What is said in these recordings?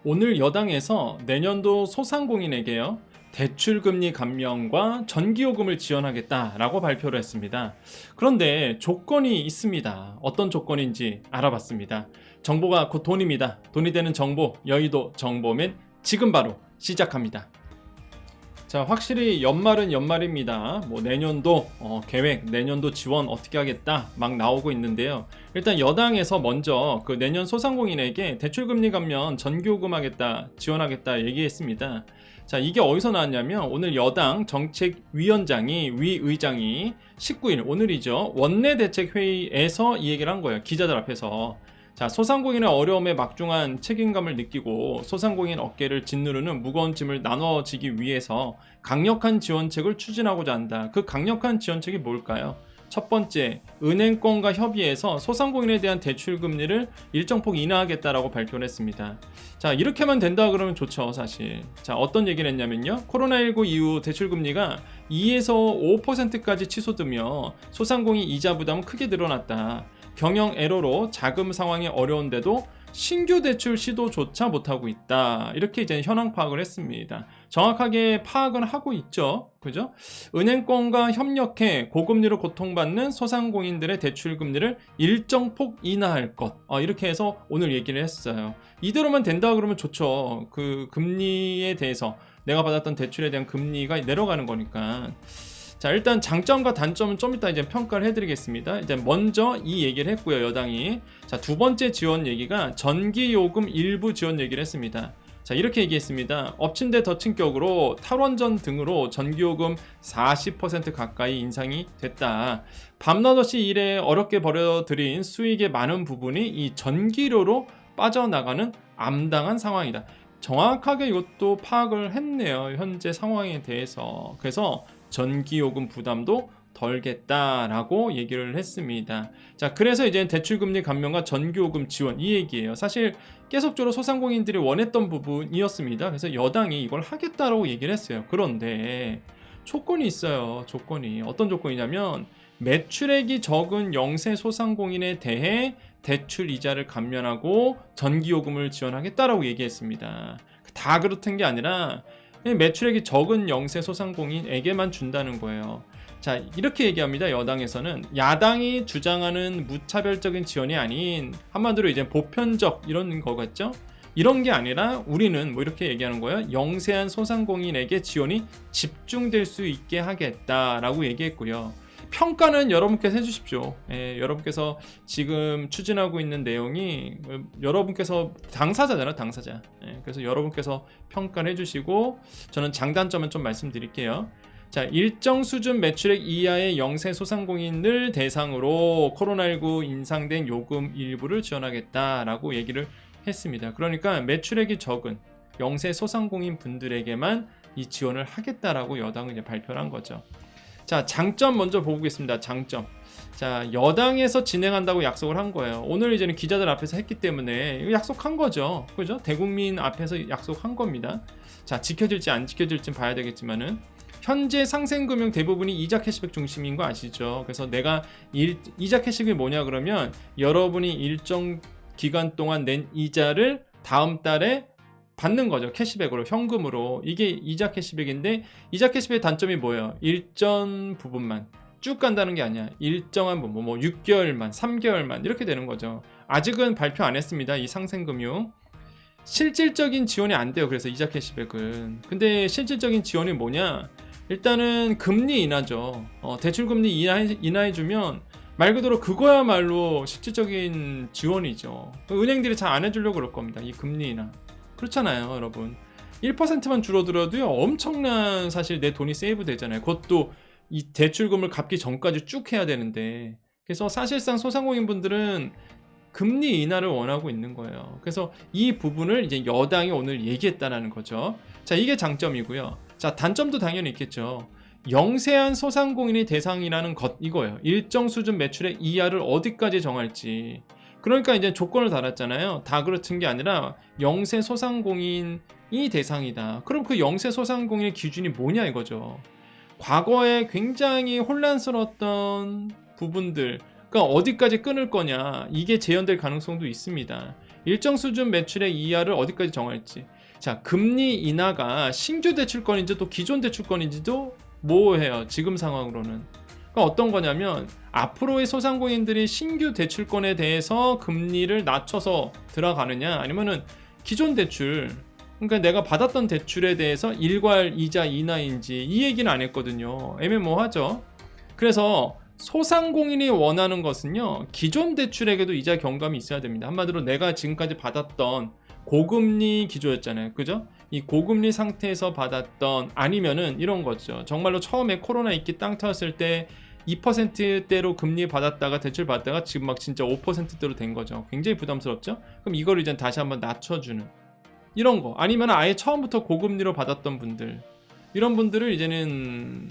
오늘 여당에서 내년도 소상공인에게요, 대출금리 감면과 전기요금을 지원하겠다라고 발표를 했습니다. 그런데 조건이 있습니다. 어떤 조건인지 알아봤습니다. 정보가 곧 돈입니다. 돈이 되는 정보, 여의도 정보맨 지금 바로 시작합니다. 자, 확실히 연말은 연말입니다. 뭐 내년도 계획, 내년도 지원 어떻게 하겠다 막 나오고 있는데요. 일단 여당에서 먼저 그 내년 소상공인에게 대출금리 감면 전기요금 하겠다, 지원하겠다 얘기했습니다. 자, 이게 어디서 나왔냐면 오늘 여당 정책위원장이, 위의장이 19일, 오늘이죠, 원내대책회의에서 이 얘기를 한 거예요. 기자들 앞에서. 자, 소상공인의 어려움에 막중한 책임감을 느끼고 소상공인 어깨를 짓누르는 무거운 짐을 나눠지기 위해서 강력한 지원책을 추진하고자 한다. 그 강력한 지원책이 뭘까요? 첫 번째, 은행권과 협의해서 소상공인에 대한 대출 금리를 일정 폭 인하하겠다라고 발표를 했습니다. 자, 이렇게만 된다 그러면 좋죠, 사실. 자, 어떤 얘기를 했냐면요, 코로나19 이후 대출 금리가 2에서 5%까지 치솟으며 소상공인 이자 부담은 크게 늘어났다. 경영 애로로 자금 상황이 어려운데도 신규 대출 시도조차 못하고 있다. 이렇게 이제 현황 파악을 했습니다. 정확하게 파악은 하고 있죠. 그죠? 은행권과 협력해 고금리로 고통받는 소상공인들의 대출 금리를 일정 폭 인하할 것. 이렇게 해서 오늘 얘기를 했어요. 이대로만 된다 그러면 좋죠. 그 금리에 대해서, 내가 받았던 대출에 대한 금리가 내려가는 거니까. 자, 일단 장점과 단점은 좀 이따 이제 평가를 해드리겠습니다. 이제 먼저 이 얘기를 했고요, 여당이. 자, 두 번째 지원 얘기가 전기요금 일부 지원 얘기를 했습니다. 자, 이렇게 얘기했습니다. 엎친 데 덮친 격으로 탈원전 등으로 전기요금 40% 가까이 인상이 됐다. 밤낮 없이 일에 어렵게 벌여들인 수익의 많은 부분이 이 전기료로 빠져나가는 암담한 상황이다. 정확하게 이것도 파악을 했네요, 현재 상황에 대해서. 그래서 전기요금 부담도 덜겠다라고 얘기를 했습니다. 자, 그래서 이제 대출금리 감면과 전기요금 지원, 이 얘기예요. 사실 계속적으로 소상공인들이 원했던 부분이었습니다. 그래서 여당이 이걸 하겠다라고 얘기를 했어요. 그런데 조건이 있어요. 조건이. 어떤 조건이냐면 매출액이 적은 영세 소상공인에 대해 대출 이자를 감면하고 전기요금을 지원하겠다라고 얘기했습니다. 다 그렇던 게 아니라 매출액이 적은 영세 소상공인에게만 준다는 거예요. 자, 이렇게 얘기합니다. 여당에서는 야당이 주장하는 무차별적인 지원이 아닌, 한마디로 이제 보편적 이런 거겠죠. 이런 게 아니라 우리는 뭐 이렇게 얘기하는 거예요. 영세한 소상공인에게 지원이 집중될 수 있게 하겠다라고 얘기했고요. 평가는 여러분께서 해주십시오. 여러분께서 지금 추진하고 있는 내용이, 여러분께서 당사자잖아요, 당사자. 그래서 여러분께서 평가를 해주시고, 저는 장단점은 좀 말씀드릴게요. 자, 일정 수준 매출액 이하의 영세 소상공인을 대상으로 코로나19 인상된 요금 일부를 지원하겠다라고 얘기를 했습니다. 그러니까 매출액이 적은 영세 소상공인 분들에게만 이 지원을 하겠다라고 여당은 이제 발표를 한 거죠. 자, 장점 먼저 보겠습니다. 장점. 자, 여당에서 진행한다고 약속을 한 거예요. 오늘 이제는 기자들 앞에서 했기 때문에 약속한 거죠. 그죠? 대국민 앞에서 약속한 겁니다. 자, 지켜질지 안 지켜질지 봐야 되겠지만은, 현재 상생금융 대부분이 이자 캐시백 중심인 거 아시죠? 그래서 내가 이자 캐시백이 뭐냐 그러면, 여러분이 일정 기간 동안 낸 이자를 다음 달에 받는 거죠. 캐시백으로, 현금으로. 이게 이자 캐시백인데, 이자 캐시백의 단점이 뭐예요? 일정 부분만 쭉 간다는 게 아니야. 일정한 부분, 뭐 6개월만, 3개월만 이렇게 되는 거죠. 아직은 발표 안 했습니다, 이 상생금융. 실질적인 지원이 안 돼요. 그래서 이자 캐시백은. 근데 실질적인 지원이 뭐냐? 일단은 금리 인하죠. 대출 금리 인하해주면 말 그대로 그거야말로 실질적인 지원이죠. 은행들이 잘 안 해주려고 그럴 겁니다, 이 금리 인하. 그렇잖아요, 여러분. 1%만 줄어들어도요, 엄청난, 사실 내 돈이 세이브 되잖아요. 그것도 이 대출금을 갚기 전까지 쭉 해야 되는데. 그래서 사실상 소상공인분들은 금리 인하를 원하고 있는 거예요. 그래서 이 부분을 이제 여당이 오늘 얘기했다는 거죠. 자, 이게 장점이고요. 자, 단점도 당연히 있겠죠. 영세한 소상공인이 대상이라는 것, 이거예요. 일정 수준 매출액 이하를 어디까지 정할지. 그러니까 이제 조건을 달았잖아요. 다 그렇은 게 아니라 영세 소상공인이 대상이다. 그럼 그 영세 소상공인의 기준이 뭐냐 이거죠. 과거에 굉장히 혼란스러웠던 부분들, 그러니까 어디까지 끊을 거냐, 이게 재현될 가능성도 있습니다. 일정 수준 매출액 이하를 어디까지 정할지. 자, 금리 인하가 신규 대출권인지 또 기존 대출권인지도 모호해요, 지금 상황으로는. 그러니까 어떤 거냐면 앞으로의 소상공인들이 신규 대출권에 대해서 금리를 낮춰서 들어가느냐, 아니면은 기존 대출, 그러니까 내가 받았던 대출에 대해서 일괄 이자 인하인지, 이 얘기는 안 했거든요. 애매모호하죠. 그래서 소상공인이 원하는 것은요, 기존 대출에게도 이자 경감이 있어야 됩니다. 한마디로 내가 지금까지 받았던 고금리 기조였잖아요, 그죠? 이 고금리 상태에서 받았던, 아니면은 이런 거죠, 정말로 처음에 코로나 있기 땅 터졌을 때 2%대로 금리 받았다가 대출 받다가 지금 막 진짜 5%대로 된 거죠. 굉장히 부담스럽죠? 그럼 이걸 이제 다시 한번 낮춰주는 이런 거, 아니면 아예 처음부터 고금리로 받았던 분들, 이런 분들을 이제는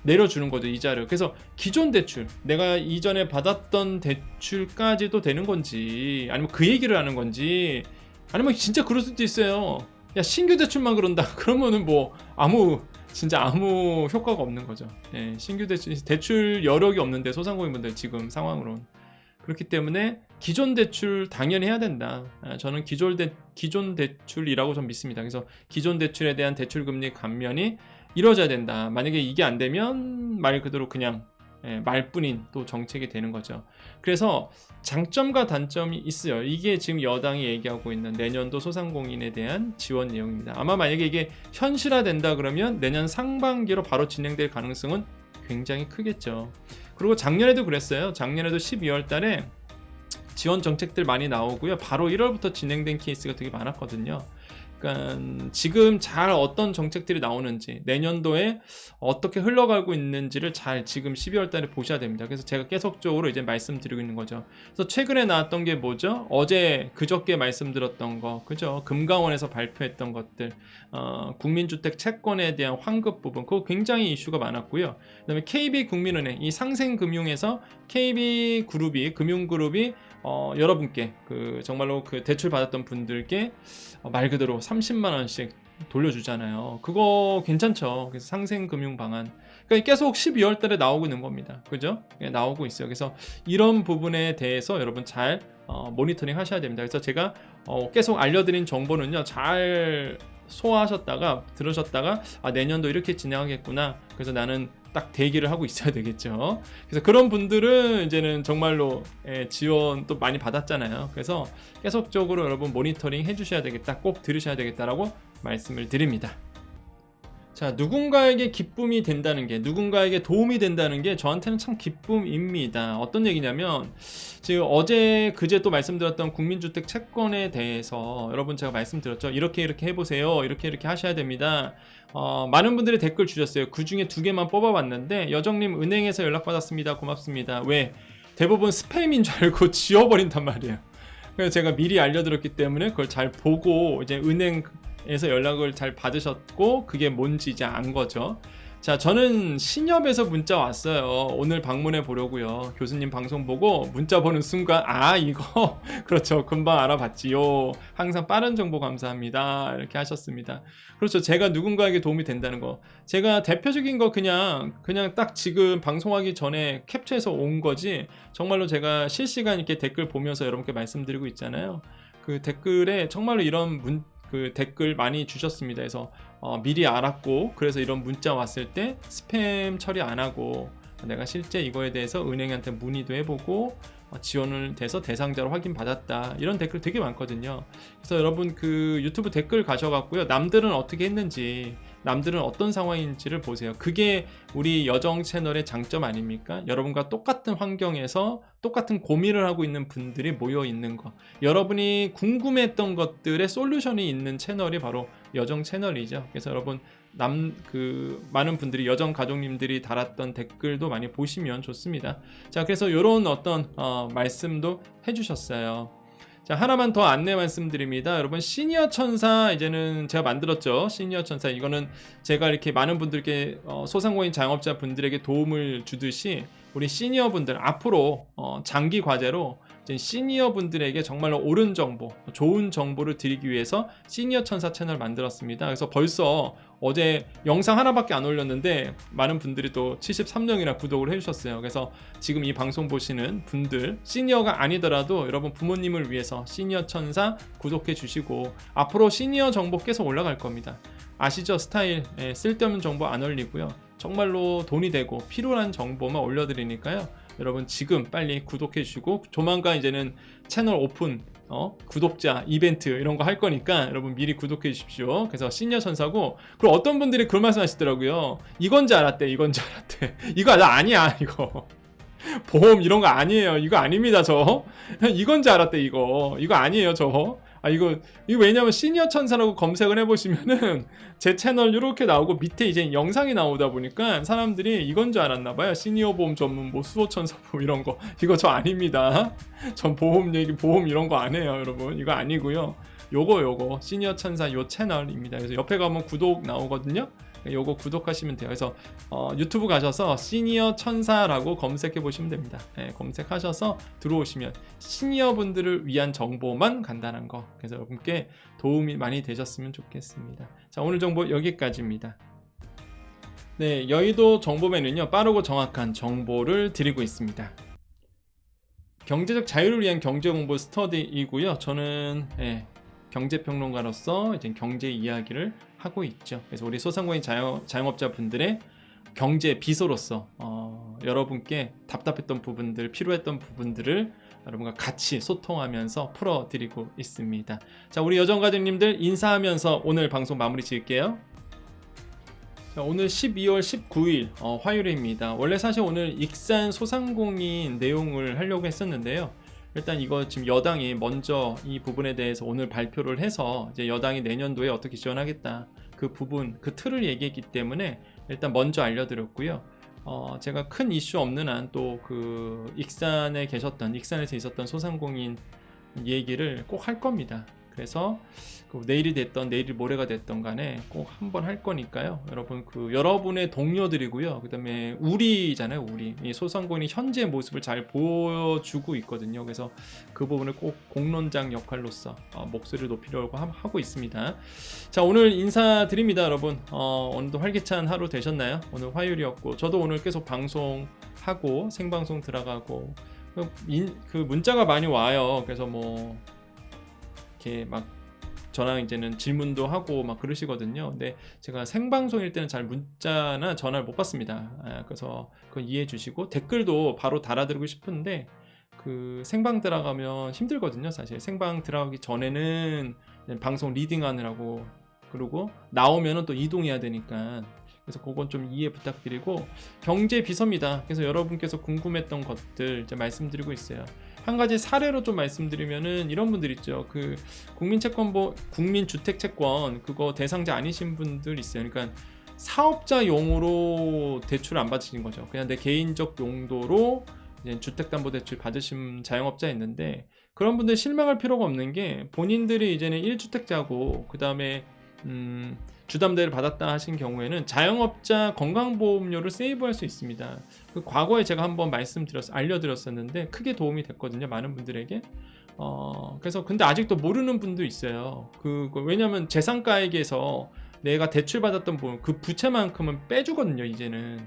내려주는 거죠, 이자를. 그래서 기존 대출, 내가 이전에 받았던 대출까지도 되는 건지, 아니면 그 얘기를 하는 건지, 아니면 진짜 그럴 수도 있어요. 야, 신규 대출만 그런다 그러면은 뭐 진짜 아무 효과가 없는 거죠. 예, 신규 대출 여력이 없는데, 소상공인분들 지금 상황으로는. 그렇기 때문에 기존 대출 당연히 해야 된다. 저는 기존 대출이라고 좀 믿습니다. 그래서 기존 대출에 대한 대출 금리 감면이 이루어져야 된다. 만약에 이게 안 되면 말 그대로 그냥 말뿐인 또 정책이 되는 거죠. 그래서 장점과 단점이 있어요. 이게 지금 여당이 얘기하고 있는 내년도 소상공인에 대한 지원 내용입니다. 아마 만약에 이게 현실화된다 그러면 내년 상반기로 바로 진행될 가능성은 굉장히 크겠죠. 그리고 작년에도 그랬어요. 작년에도 12월 달에 지원 정책들 많이 나오고요. 바로 1월부터 진행된 케이스가 되게 많았거든요. 그러니까 지금 잘 어떤 정책들이 나오는지, 내년도에 어떻게 흘러가고 있는지를 잘 지금 12월 달에 보셔야 됩니다. 그래서 제가 계속적으로 이제 말씀드리고 있는 거죠. 그래서 최근에 나왔던 게 뭐죠? 그저께 말씀드렸던 거, 그죠? 금강원에서 발표했던 것들, 국민주택 채권에 대한 환급 부분, 그거 굉장히 이슈가 많았고요. 그다음에 KB국민은행, 이 상생금융에서 KB그룹이, 금융그룹이 여러분께 정말로 대출 받았던 분들께 말 그대로 30만 원씩 돌려주잖아요. 그거 괜찮죠. 그래서 상생금융 방안, 그러니까 계속 12월 달에 나오고 있는 겁니다. 그죠? 나오고 있어요. 그래서 이런 부분에 대해서 여러분 잘 모니터링 하셔야 됩니다. 그래서 제가 계속 알려드린 정보는요, 잘 소화하셨다가 들으셨다가 내년도 이렇게 진행하겠구나, 그래서 나는 딱 대기를 하고 있어야 되겠죠. 그래서 그런 분들은 이제는 정말로 지원 또 많이 받았잖아요. 그래서 계속적으로 여러분 모니터링 해주셔야 되겠다, 꼭 들으셔야 되겠다라고 말씀을 드립니다. 자, 누군가에게 기쁨이 된다는 게, 누군가에게 도움이 된다는 게 저한테는 참 기쁨입니다. 어떤 얘기냐면, 지금 그제 또 말씀드렸던 국민주택 채권에 대해서 여러분 제가 말씀드렸죠. 이렇게 해보세요. 이렇게 하셔야 됩니다. 많은 분들이 댓글 주셨어요. 그 중에 2개만 뽑아봤는데, 여정님 은행에서 연락받았습니다. 고맙습니다. 왜? 대부분 스팸인 줄 알고 지워버린단 말이에요. 그래서 제가 미리 알려드렸기 때문에 그걸 잘 보고 이제 은행에서 연락을 잘 받으셨고, 그게 뭔지 이제 안 거죠. 자, 저는 신협에서 문자 왔어요. 오늘 방문해 보려고요. 교수님 방송 보고 문자 보는 순간 이거 그렇죠, 금방 알아봤지요. 항상 빠른 정보 감사합니다. 이렇게 하셨습니다. 그렇죠. 제가 누군가에게 도움이 된다는 거, 제가 대표적인 거 그냥 딱 지금 방송하기 전에 캡처해서 온 거지, 정말로 제가 실시간 이렇게 댓글 보면서 여러분께 말씀드리고 있잖아요. 그 댓글에 정말로 이런 댓글 많이 주셨습니다. 그래서 미리 알았고, 그래서 이런 문자 왔을 때 스팸 처리 안 하고, 내가 실제 이거에 대해서 은행한테 문의도 해보고 지원을 돼서 대상자로 확인받았다, 이런 댓글 되게 많거든요. 그래서 여러분 유튜브 댓글 가셔갖고요, 남들은 어떻게 했는지, 남들은 어떤 상황인지를 보세요. 그게 우리 여정 채널의 장점 아닙니까? 여러분과 똑같은 환경에서 똑같은 고민을 하고 있는 분들이 모여 있는 거, 여러분이 궁금했던 것들의 솔루션이 있는 채널이 바로 여정 채널이죠. 그래서 여러분 많은 분들이, 여정 가족님들이 달았던 댓글도 많이 보시면 좋습니다. 자, 그래서 이런 어떤 말씀도 해주셨어요. 자, 하나만 더 안내 말씀드립니다. 여러분, 시니어 천사 이제는 제가 만들었죠. 시니어 천사, 이거는 제가 이렇게 많은 분들께 소상공인 자영업자 분들에게 도움을 주듯이, 우리 시니어 분들 앞으로 장기 과제로 이제 시니어 분들에게 정말로 옳은 정보, 좋은 정보를 드리기 위해서 시니어 천사 채널을 만들었습니다. 그래서 벌써 어제 영상 하나밖에 안 올렸는데 많은 분들이 또 73명이나 구독을 해주셨어요. 그래서 지금 이 방송 보시는 분들, 시니어가 아니더라도 여러분 부모님을 위해서 시니어 천사 구독해 주시고, 앞으로 시니어 정보 계속 올라갈 겁니다. 아시죠? 스타일, 쓸데없는 정보 안 올리고요. 정말로 돈이 되고 필요한 정보만 올려드리니까요. 여러분 지금 빨리 구독해 주시고, 조만간 이제는 채널 오픈, 구독자 이벤트 이런 거 할 거니까 여러분 미리 구독해 주십시오. 그래서 시니어 천사고, 그리고 어떤 분들이 그런 말씀 하시더라고요. 이건지 알았대, 이건지 알았대. 이거 나 아니야, 이거. 보험 이런 거 아니에요. 이거 아닙니다, 저. 이건지 알았대, 이거 아니에요, 저. 이거 왜냐면 시니어 천사라고 검색을 해보시면은 제 채널 이렇게 나오고 밑에 이제 영상이 나오다 보니까 사람들이 이건 줄 알았나봐요. 시니어 보험 전문 뭐 수호천사 보험 이런 거. 이거 저 아닙니다. 전 보험 이런 거 안 해요, 여러분. 이거 아니고요. 요거 시니어 천사 요 채널입니다. 그래서 옆에 가면 구독 나오거든요. 요거 구독하시면 돼요. 그래서 유튜브 가셔서 시니어 천사라고 검색해 보시면 됩니다. 검색하셔서 들어오시면 시니어 분들을 위한 정보만 간단한 거, 그래서 여러분께 도움이 많이 되셨으면 좋겠습니다. 자, 오늘 정보 여기까지입니다. 네, 여의도 정보맨은요, 빠르고 정확한 정보를 드리고 있습니다. 경제적 자유를 위한 경제 공부 스터디이고요. 저는 경제평론가로서 이제 경제 이야기를 하고 있죠. 그래서 우리 소상공인 자영업자분들의 경제 비서로서 여러분께 답답했던 부분들, 필요했던 부분들을 여러분과 같이 소통하면서 풀어드리고 있습니다. 자, 우리 여정가족님들 인사하면서 오늘 방송 마무리 지을게요. 자, 오늘 12월 19일 화요일입니다. 원래 사실 오늘 익산 소상공인 내용을 하려고 했었는데요. 일단 이거 지금 여당이 먼저 이 부분에 대해서 오늘 발표를 해서 이제 여당이 내년도에 어떻게 지원하겠다, 그 부분, 그 틀을 얘기했기 때문에 일단 먼저 알려드렸고요. 제가 큰 이슈 없는 한 또 그 익산에서 있었던 소상공인 얘기를 꼭 할 겁니다. 그래서 내일이 됐던 내일 모레가 됐던 간에 꼭 한번 할 거니까요. 여러분 여러분의 동료들이고요. 그다음에 우리잖아요. 우리 이 소상공인이 현재 모습을 잘 보여주고 있거든요. 그래서 그 부분을 꼭 공론장 역할로서 목소리를 높이려고 하고 있습니다. 자, 오늘 인사드립니다, 여러분. 오늘도 활기찬 하루 되셨나요? 오늘 화요일이었고 저도 오늘 계속 방송하고 생방송 들어가고 그 문자가 많이 와요. 그래서 뭐 이렇게 막 저랑 이제는 질문도 하고 막 그러시거든요. 근데 제가 생방송일 때는 잘 문자나 전화를 못 받습니다. 그래서 그건 이해해 주시고, 댓글도 바로 달아드리고 싶은데 그 생방 들어가면 힘들거든요. 사실 생방 들어가기 전에는 방송 리딩하느라고, 그리고 나오면은 또 이동해야 되니까, 그래서 그건 좀 이해 부탁드리고, 경제 비서입니다. 그래서 여러분께서 궁금했던 것들 이제 말씀드리고 있어요. 한 가지 사례로 좀 말씀드리면은 이런 분들 있죠. 그 국민주택채권 그거 대상자 아니신 분들 있어요. 그러니까 사업자용으로 대출 안 받으신 거죠. 그냥 내 개인적 용도로 이제 주택담보대출 받으신 자영업자 있는데, 그런 분들 실망할 필요가 없는 게, 본인들이 이제는 1주택자고 그 다음에 주담대를 받았다 하신 경우에는 자영업자 건강보험료를 세이브할 수 있습니다. 그 과거에 제가 한번 알려드렸었는데 크게 도움이 됐거든요, 많은 분들에게. 그래서 근데 아직도 모르는 분도 있어요. 왜냐면 재산가액에서 내가 대출받았던 부분, 그 부채만큼은 빼주거든요, 이제는.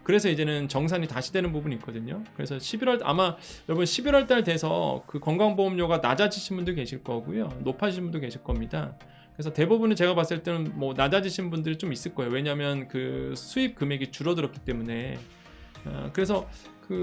그래서 이제는 정산이 다시 되는 부분이 있거든요. 그래서 아마 여러분 11월 달 돼서 그 건강보험료가 낮아지신 분도 계실 거고요, 높아지신 분도 계실 겁니다. 그래서 대부분은 제가 봤을 때는 뭐 낮아지신 분들이 좀 있을 거예요. 왜냐하면 그 수입 금액이 줄어들었기 때문에. 그래서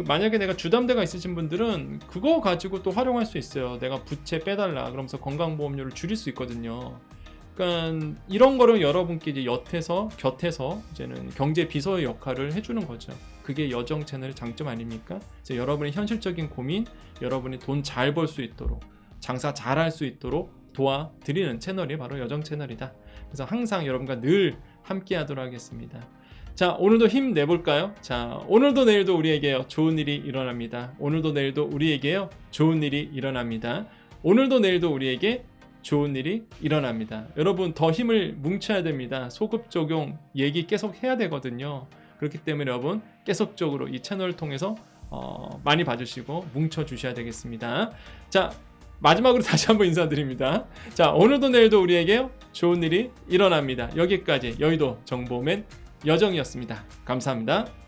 만약에 내가 주담대가 있으신 분들은 그거 가지고 또 활용할 수 있어요. 내가 부채 빼달라 그러면서 건강보험료를 줄일 수 있거든요. 그러니까 이런 거를 여러분께 이제 곁에서 이제는 경제 비서의 역할을 해주는 거죠. 그게 여정 채널의 장점 아닙니까? 그래서 여러분의 현실적인 고민, 여러분이 돈 잘 벌 수 있도록, 장사 잘 할 수 있도록 도와드리는 채널이 바로 여정 채널이다. 그래서 항상 여러분과 늘 함께 하도록 하겠습니다. 자, 오늘도 힘내볼까요? 자, 오늘도 내일도 우리에게 좋은 일이 일어납니다. 오늘도 내일도 우리에게 좋은 일이 일어납니다. 오늘도 내일도 우리에게 좋은 일이 일어납니다. 여러분 더 힘을 뭉쳐야 됩니다. 소급 적용 얘기 계속 해야 되거든요. 그렇기 때문에 여러분 계속적으로 이 채널을 통해서 많이 봐주시고 뭉쳐주셔야 되겠습니다. 자, 마지막으로 다시 한번 인사드립니다. 자, 오늘도 내일도 우리에게 좋은 일이 일어납니다. 여기까지 여의도 정보맨 여정이었습니다. 감사합니다.